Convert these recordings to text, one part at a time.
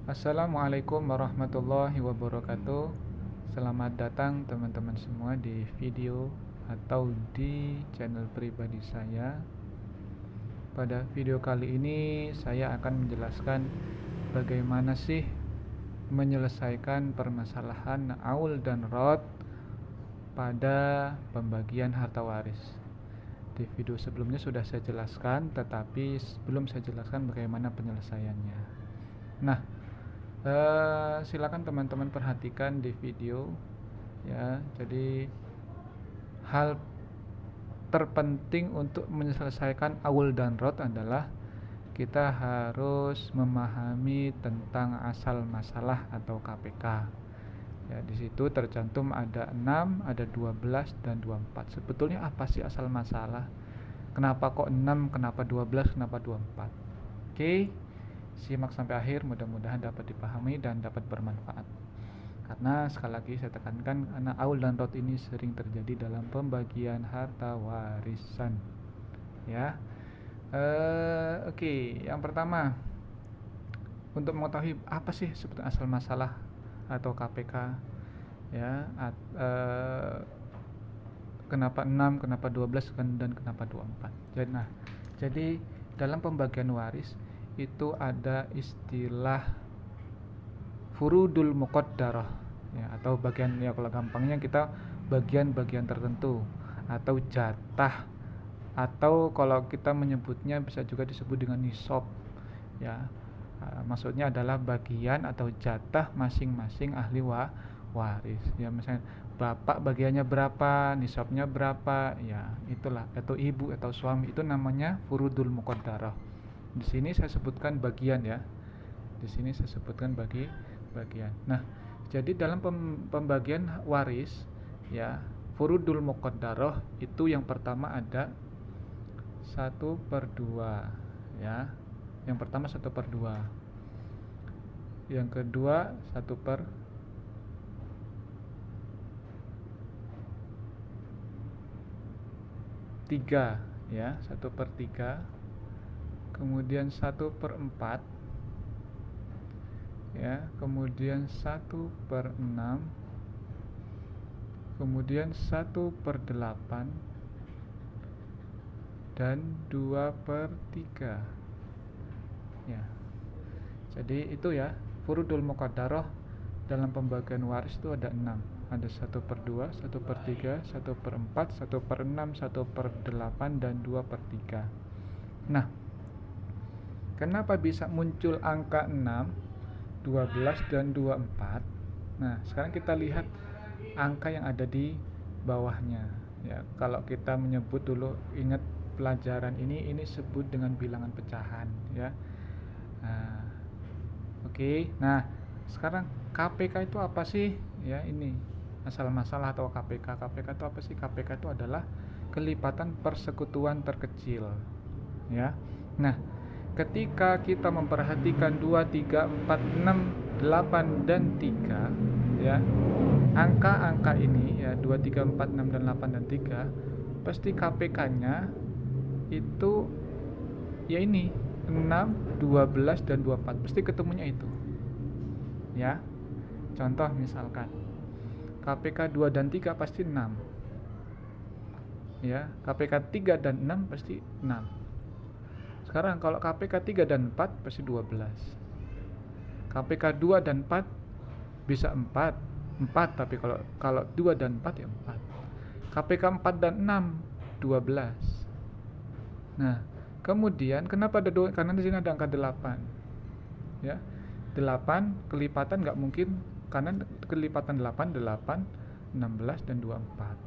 Assalamualaikum warahmatullahi wabarakatuh. Selamat datang teman-teman semua di video atau di channel pribadi saya. Pada video kali ini saya akan menjelaskan bagaimana sih menyelesaikan permasalahan aul dan rod pada pembagian harta waris. Di video sebelumnya sudah saya jelaskan, tetapi belum saya jelaskan bagaimana penyelesaiannya. Nah, silakan teman-teman perhatikan di video ya. Jadi hal terpenting untuk menyelesaikan aul dan rod adalah kita harus memahami tentang asal masalah atau KPK. Ya, di situ tercantum ada 6, ada 12 dan 24. Sebetulnya apa sih asal masalah? Kenapa kok 6, kenapa 12, kenapa 24? Oke. Simak sampai akhir, mudah-mudahan dapat dipahami dan dapat bermanfaat. Karena sekali lagi saya tekankan, karena aul dan rod ini sering terjadi dalam pembagian harta warisan. Ya, oke. Yang pertama, untuk mengetahui apa sih sebetulnya asal masalah atau KPK, ya, kenapa 6, kenapa 12 dan kenapa 24. Jadi dalam pembagian waris itu ada istilah furudul muqaddarah ya, atau bagian, ya kalau gampangnya kita bagian-bagian tertentu atau jatah, atau kalau kita menyebutnya bisa juga disebut dengan nisab ya. Maksudnya adalah bagian atau jatah masing-masing ahli waris ya. Misalnya bapak bagiannya berapa, nisabnya berapa ya, itulah, atau ibu atau suami, itu namanya furudul muqaddarah. Di sini saya sebutkan bagian ya. Di sini saya sebutkan bagian. Nah, jadi dalam pembagian waris ya, furudul muqaddarah itu yang pertama ada 1/2 ya. Yang pertama 1/2. Yang kedua 1/3 ya, 1/3. Kemudian 1/4 ya, kemudian 1/6, kemudian 1/8 dan 2/3 ya. Jadi itu ya, furudul muqaddarah dalam pembagian waris itu ada 6. Ada 1/2, 1/3, 1/4, 1/6, 1/8 dan 2/3. Nah, kenapa bisa muncul angka 6, 12 dan 24? Nah, sekarang kita lihat angka yang ada di bawahnya ya. Kalau kita menyebut dulu, ingat pelajaran ini sebut dengan bilangan pecahan ya. Nah, oke. Nah, sekarang KPK itu apa sih? Ya, ini asal masalah atau KPK. KPK itu apa sih? KPK itu adalah kelipatan persekutuan terkecil ya. Nah, ketika kita memperhatikan 2, 3, 4, 6, 8 dan 3 ya, angka-angka ini ya, 2, 3, 4, 6 dan 8 dan 3, pasti KPK-nya itu ya ini 6, 12 dan 24, pasti ketemunya itu ya. Contoh misalkan KPK 2 dan 3 pasti 6 ya, KPK 3 dan 6 pasti 6. Sekarang kalau KPK 3 dan 4 pasti 12. KPK 2 dan 4 bisa 4, tapi kalau 2 dan 4 ya 4. KPK 4 dan 6 12. Nah, kemudian kenapa ada 2? Karena di sini ada angka 8. Ya. 8 kelipatan enggak mungkin, karena kelipatan 8, 16 dan 24.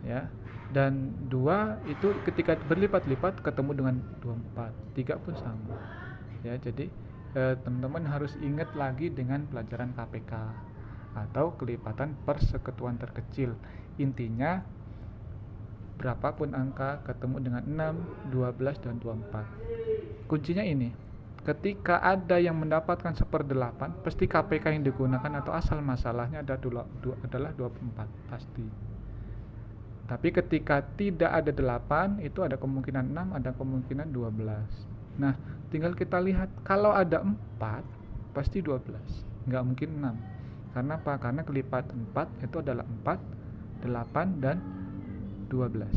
Ya. Dan 2 itu ketika berlipat-lipat ketemu dengan 24. 3 pun sama ya. Jadi teman-teman harus ingat lagi dengan pelajaran KPK atau kelipatan persekutuan terkecil. Intinya berapapun angka ketemu dengan 6, 12 dan 24. Kuncinya ini, ketika ada yang mendapatkan 1/8, pasti KPK yang digunakan atau asal masalahnya adalah 24 pasti. Tapi ketika tidak ada 8, itu ada kemungkinan 6, ada kemungkinan 12. Nah, tinggal kita lihat, kalau ada 4, pasti 12, nggak mungkin 6. Karena apa? Karena kelipat 4 itu adalah 4, 8, dan 12.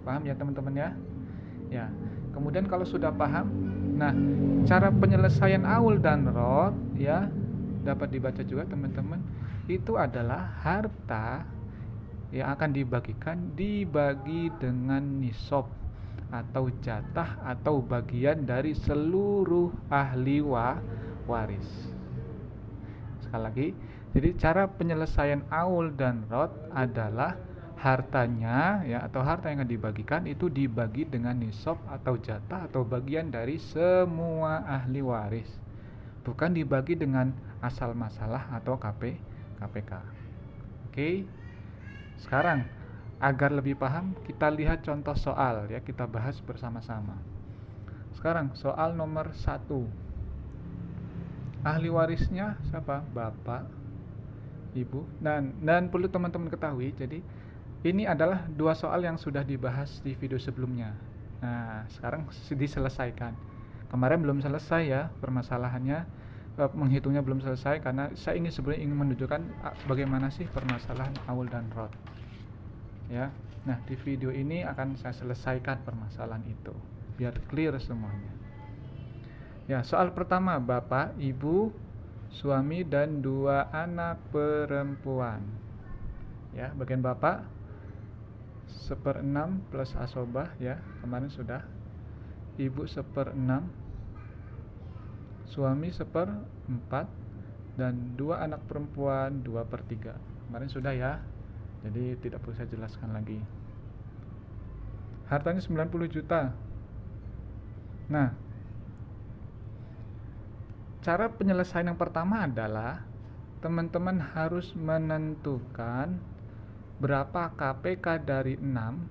Paham ya teman-teman ya? Ya. Kemudian kalau sudah paham, nah cara penyelesaian Aul dan Rod ya dapat dibaca juga teman-teman. Itu adalah harta yang akan dibagikan dibagi dengan nisab atau jatah atau bagian dari seluruh ahli waris. Sekali lagi, jadi cara penyelesaian Aul dan Rod adalah hartanya ya atau harta yang akan dibagikan itu dibagi dengan nisab atau jatah atau bagian dari semua ahli waris, bukan dibagi dengan asal masalah atau KPK. Oke. Sekarang agar lebih paham kita lihat contoh soal ya, kita bahas bersama-sama. Sekarang soal nomor 1. Ahli warisnya siapa? Bapak, Ibu, dan perlu teman-teman ketahui, jadi ini adalah 2 soal yang sudah dibahas di video sebelumnya. Nah, sekarang diselesaikan. Kemarin belum selesai ya permasalahannya, menghitungnya belum selesai karena saya sebenarnya ingin menunjukkan bagaimana sih permasalahan Aul dan Rod. Ya. Nah, di video ini akan saya selesaikan permasalahan itu biar clear semuanya. Ya, soal pertama, Bapak, Ibu, suami dan 2 anak perempuan. Ya, bagian Bapak 1/6 plus asobah ya, kemarin sudah. Ibu 1/6, suami 1/4, dan 2 anak perempuan 2/3. Kemarin sudah ya, jadi tidak perlu saya jelaskan lagi. Hartanya 90 juta. Nah, cara penyelesaian yang pertama adalah teman-teman harus menentukan berapa KPK dari 6,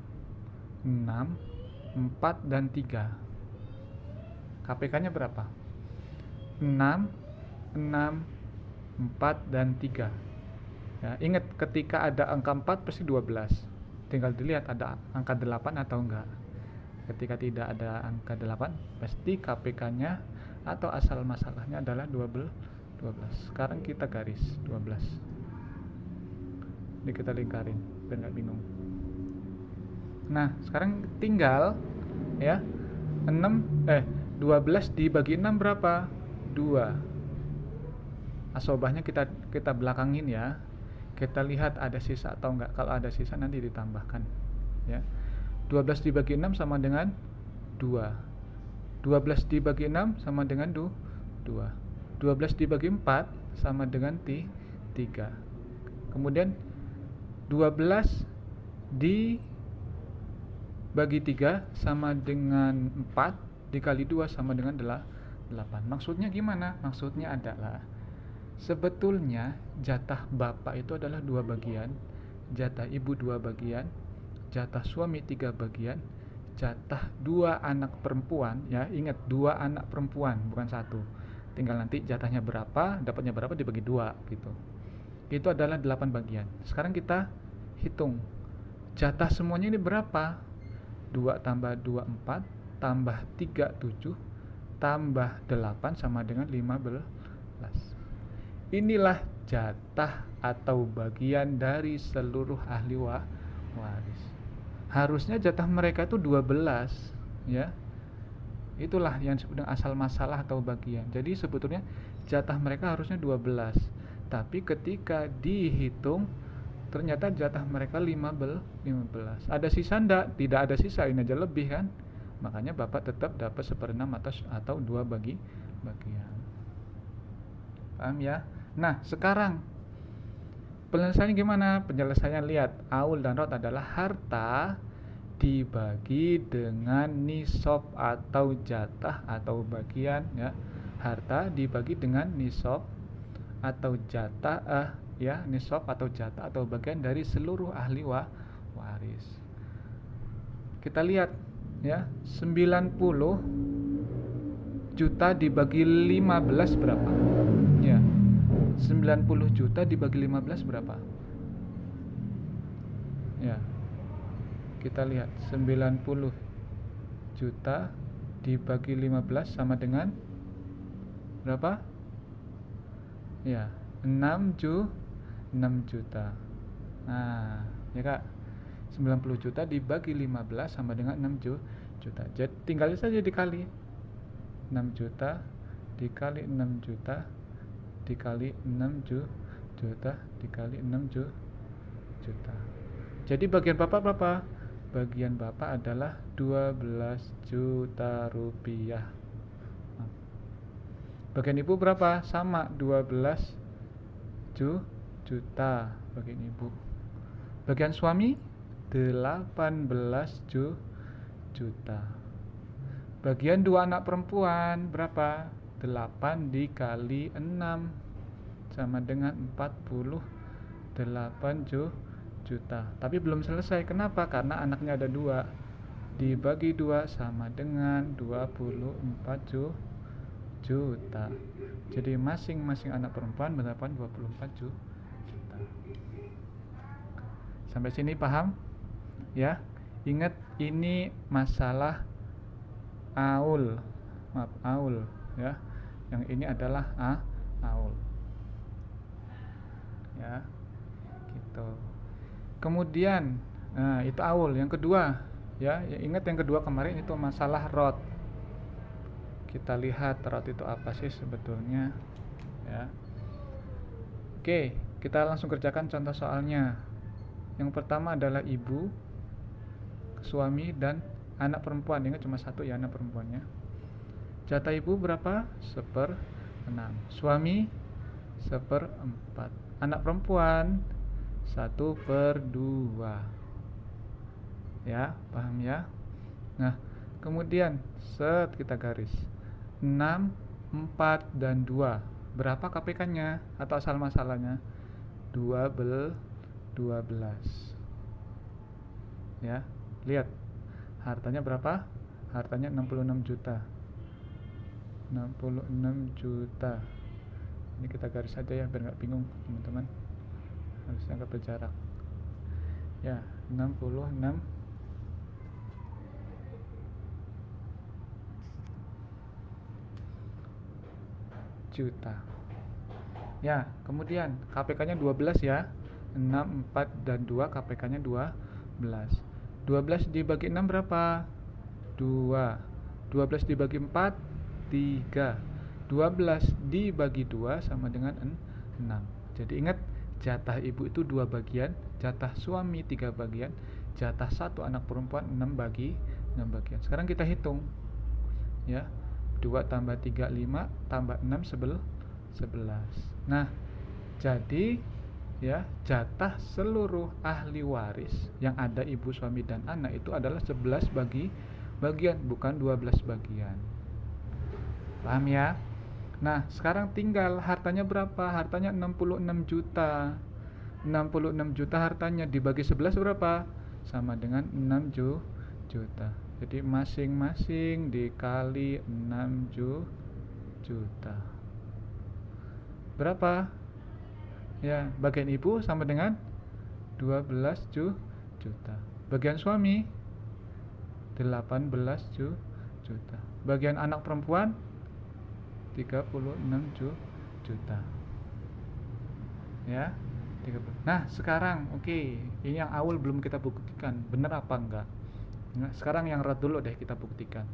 4, dan 3. KPK-nya berapa? 6, 4, dan 3. Ya, ingat ketika ada angka 4 pasti 12. Tinggal dilihat ada angka 8 atau enggak. Ketika tidak ada angka 8, pasti KPK-nya atau asal masalahnya adalah 12. Sekarang kita garis 12. Ini kita lingkarin biar nggak bingung. Nah, sekarang tinggal ya 12 dibagi 6 berapa? 2. Asobahnya kita belakangin ya. Kita lihat ada sisa atau enggak. Kalau ada sisa nanti ditambahkan ya. 12 dibagi 6 sama dengan 2. 12 dibagi 6 sama dengan 2. 12 dibagi 4 sama dengan 3. Kemudian 12 dibagi 3 sama dengan 4 dikali 2 sama dengan 8. Maksudnya gimana? Maksudnya adalah sebetulnya jatah bapak itu adalah 2 bagian, jatah ibu 2 bagian, jatah suami 3 bagian, jatah 2 anak perempuan ya, ingat 2 anak perempuan bukan 1. Tinggal nanti jatahnya berapa, dapatnya berapa dibagi 2 gitu. Itu adalah 8 bagian. Sekarang kita hitung jatah semuanya ini berapa. 2 tambah 2 4, tambah 3 7, tambah 8 sama dengan 15. Inilah jatah atau bagian dari seluruh ahli waris. Harusnya jatah mereka itu 12 ya. Itulah yang disebut dengan asal masalah atau bagian. Jadi sebetulnya jatah mereka harusnya 12. Tapi ketika dihitung ternyata jatah mereka 15. Ada sisa enggak? Tidak ada sisa, ini aja lebih kan. Makanya Bapak tetap dapat 1/6 atau 2 bagian. Paham ya? Nah, sekarang penyelesaiannya gimana? Penyelesaian lihat, Aul dan Rod adalah harta dibagi dengan nisab atau jatah atau bagian ya. Harta dibagi dengan nisab atau jatah nisab atau jatah atau bagian dari seluruh ahli waris. Kita lihat ya, 90 juta dibagi 15 berapa? Ya. 90 juta dibagi 15 berapa? Ya. Kita lihat 90 juta dibagi 15 sama dengan berapa? Ya, 6 juta. Nah, ya Kak. 90 juta dibagi 15 sama dengan 6 juta. Jadi tinggal saja dikali 6 juta dikali 6 juta dikali 6 juta dikali 6 juta. Jadi bagian Bapak berapa? Bagian Bapak adalah 12 juta rupiah. Bagian Ibu berapa? Sama, 12 juta bagian Ibu. Bagian suami 18 juta. Bagian dua anak perempuan berapa? 8 dikali 6 sama dengan 48 juta. Tapi belum selesai. Kenapa? Karena anaknya ada 2. Dibagi 2 sama dengan 24 juta. Jadi masing-masing anak perempuan mendapat 24 juta. Sampai sini paham? Ya. Ingat, ini masalah aul. Maaf, aul ya. Yang ini adalah aul. Ya. Gitu. Kemudian itu aul. Yang kedua, ya, ingat yang kedua kemarin itu masalah rod. Kita lihat rod itu apa sih sebetulnya, ya. Oke, kita langsung kerjakan contoh soalnya. Yang pertama adalah ibu, suami, dan anak perempuan. Ingat cuma satu ya anak perempuannya. Jatah ibu berapa? 1/6. Suami 1/4. Anak perempuan 1/2. Ya, paham ya? Nah, kemudian kita garis 6, 4, dan 2. Berapa KPK-nya atau asal masalahnya? 12. Ya, lihat. Hartanya berapa? Hartanya 66 juta. 66 juta. Ini kita garis saja ya biar nggak bingung teman-teman. Harusnya nggak berjarak. Ya, 66 juta. Ya, kemudian KPK-nya 12 ya. 6, 4, dan 2, KPK-nya 12. 12 dibagi 6 berapa? 2. 12 dibagi 4, 3. 12 dibagi 2 sama dengan 6. Jadi ingat, jatah ibu itu 2 bagian, jatah suami 3 bagian, jatah satu anak perempuan 6 bagian. Sekarang kita hitung. Ya. 2 tambah 3, 5, tambah 6, 11. Nah, jadi ya, jatah seluruh ahli waris yang ada ibu, suami, dan anak itu adalah 11 bagian, bukan 12 bagian. Paham ya? Nah, sekarang tinggal hartanya berapa? Hartanya 66 juta. 66 juta hartanya dibagi 11 berapa? Sama dengan 6 juta. Jadi masing-masing dikali 6 juta. Berapa? Ya, bagian ibu sama dengan 12 juta. Bagian suami 18 juta. Bagian anak perempuan 36 juta. Ya, 30. Nah, sekarang ini yang awal belum kita buktikan benar apa enggak. Nah, sekarang yang rod dulu deh kita buktikan.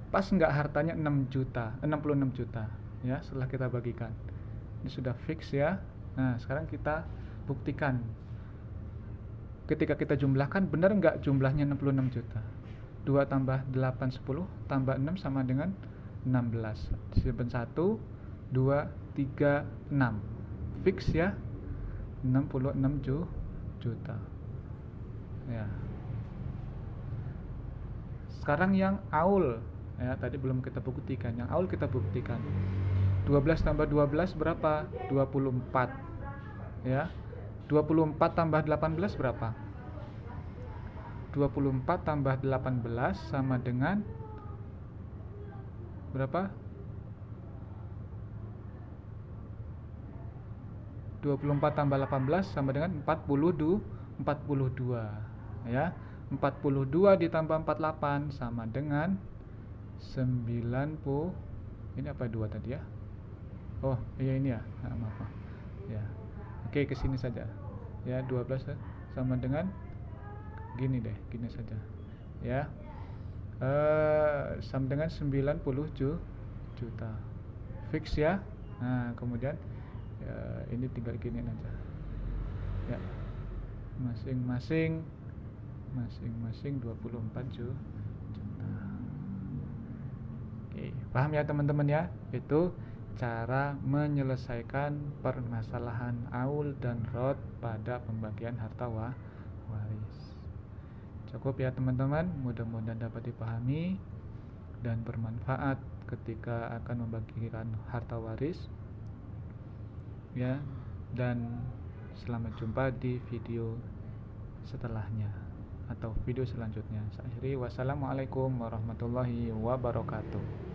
Pas enggak hartanya 66 juta ya setelah kita bagikan. Ini sudah fix ya. Nah, sekarang kita buktikan. Ketika kita jumlahkan, benar enggak jumlahnya 66 juta? 2 tambah 8, 10, tambah 6 sama dengan 16. Simpan 1, 2, 3, 6. Fix ya. 66 juta. Ya. Sekarang yang aul ya, tadi belum kita buktikan. Yang aul kita buktikan. 12 tambah 12 berapa? 24. Ya. 24 tambah 18 berapa? 24 tambah 18 sama dengan berapa? 24 tambah 18 sama dengan 42 ya. 42 ditambah 48 sama dengan 96. Ini apa 2 tadi ya? Oh iya ini ya, maaf ya. Oke, ke sini saja ya. 12 sama dengan gini deh, gini saja ya. Sama dengan 90 juta fix ya. Nah kemudian ya, ini tinggal gini aja ya, masing-masing 24 juta. Oke, paham ya teman-teman ya? Itu cara menyelesaikan permasalahan Aul dan Rod pada pembagian harta waris. Cukup ya teman-teman, mudah-mudahan dapat dipahami dan bermanfaat ketika akan membagikan harta waris ya. Dan selamat jumpa di video setelahnya atau video selanjutnya. Saya akhiri, wassalamualaikum warahmatullahi wabarakatuh.